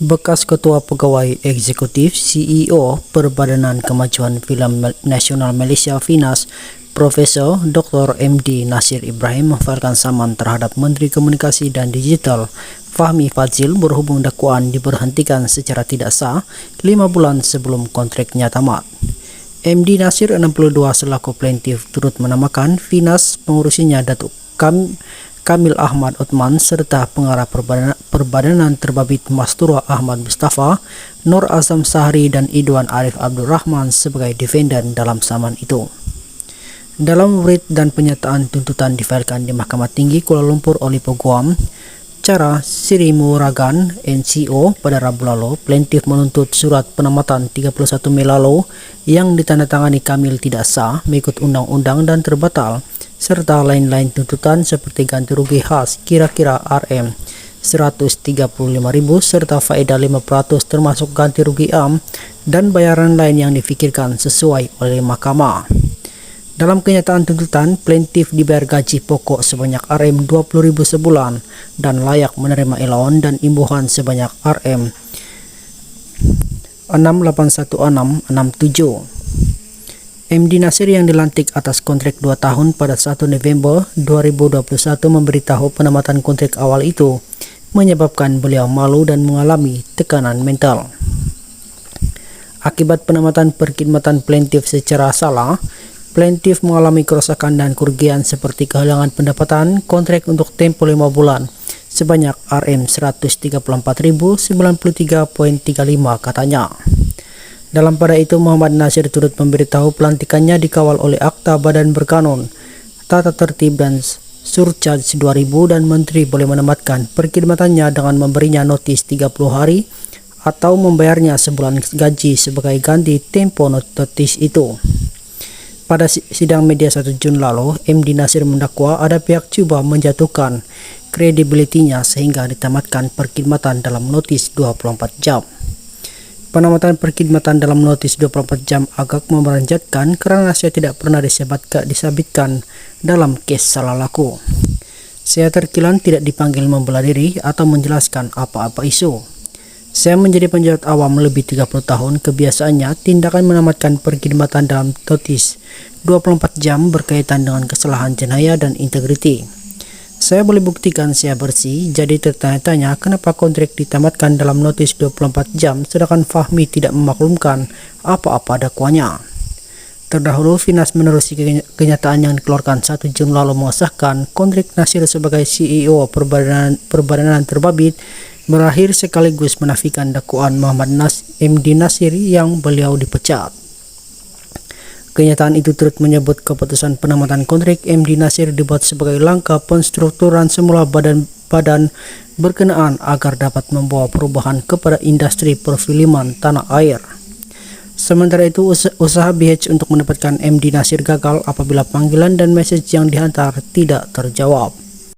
Bekas Ketua Pegawai Eksekutif CEO Perbadanan Kemajuan Film Nasional Malaysia (FINAS), Profesor Dr. MD Nasir Ibrahim memfailkan saman terhadap Menteri Komunikasi dan Digital Fahmi Fadzil berhubung dakwaan diberhentikan secara tidak sah 5 bulan sebelum kontraknya tamat. MD Nasir 62 selaku plaintiff turut menamakan FINAS pengurusinya Datuk Kamil Ahmad Uthman serta pengarah Perbadanan Terbabit Mastura Ahmad Mustafa, Nur Azam Sahri dan Idwan Arif Abdul Rahman sebagai defendant dalam saman itu. Dalam writ dan penyataan tuntutan difailkan di Mahkamah Tinggi Kuala Lumpur oleh Peguam Cara Sri Muragan NCO pada Rabu lalu, plaintiff menuntut surat penamatan 31 Mei lalu yang ditandatangani Kamil tidak sah, mengikut undang-undang dan terbatal, serta lain-lain tuntutan seperti ganti rugi khas kira-kira RM 135.000 serta faedah 5% termasuk ganti rugi am dan bayaran lain yang difikirkan sesuai oleh mahkamah. Dalam kenyataan tuntutan, plaintiff dibayar gaji pokok sebanyak RM 20.000 sebulan dan layak menerima allowance dan imbuhan sebanyak RM 681667. MD Nasir yang dilantik atas kontrak 2 tahun pada 1 November 2021 memberitahu penamatan kontrak awal itu menyebabkan beliau malu dan mengalami tekanan mental. Akibat penamatan perkhidmatan plaintiff secara salah, plaintiff mengalami kerusakan dan kerugian seperti kehilangan pendapatan kontrak untuk tempoh 5 bulan sebanyak RM 134.093.35 katanya. Dalam pada itu, Muhammad Nasir turut memberitahu pelantikannya dikawal oleh Akta Badan Berkanun, Tata Tertib dan Surcharge 2000 dan Menteri boleh menempatkan perkhidmatannya dengan memberinya notis 30 hari atau membayarnya sebulan gaji sebagai ganti tempo notis itu. Pada sidang media 1 Jun lalu, MD Nasir mendakwa ada pihak cuba menjatuhkan kredibilitinya sehingga ditamatkan perkhidmatan dalam notis 24 jam. Penamatan perkhidmatan dalam notis 24 jam agak memeranjatkan karena saya tidak pernah disabitkan dalam kes salah laku. Saya terkilan tidak dipanggil membela diri atau menjelaskan apa-apa isu. Saya menjadi penjahat awam lebih 30 tahun, kebiasaannya tindakan menamatkan perkhidmatan dalam notis 24 jam berkaitan dengan kesalahan jenayah dan integriti. Saya boleh buktikan saya bersih, jadi tertanya-tanya kenapa kontrak ditamatkan dalam notis 24 jam sedangkan Fahmi tidak memaklumkan apa-apa dakwanya. Terdahulu, FINAS menerusi kenyataan yang dikeluarkan 1 Jun lalu mengesahkan kontrak Nasir sebagai CEO Perbadanan Terbabit berakhir sekaligus menafikan dakwaan Muhammad MD Nasir yang beliau dipecat. Kenyataan itu turut menyebut keputusan penamatan kontrak MD Nasir dibuat sebagai langkah penstrukturan semula badan berkenaan agar dapat membawa perubahan kepada industri perfilman tanah air. Sementara itu, usaha BH untuk mendapatkan MD Nasir gagal apabila panggilan dan mesej yang dihantar tidak terjawab.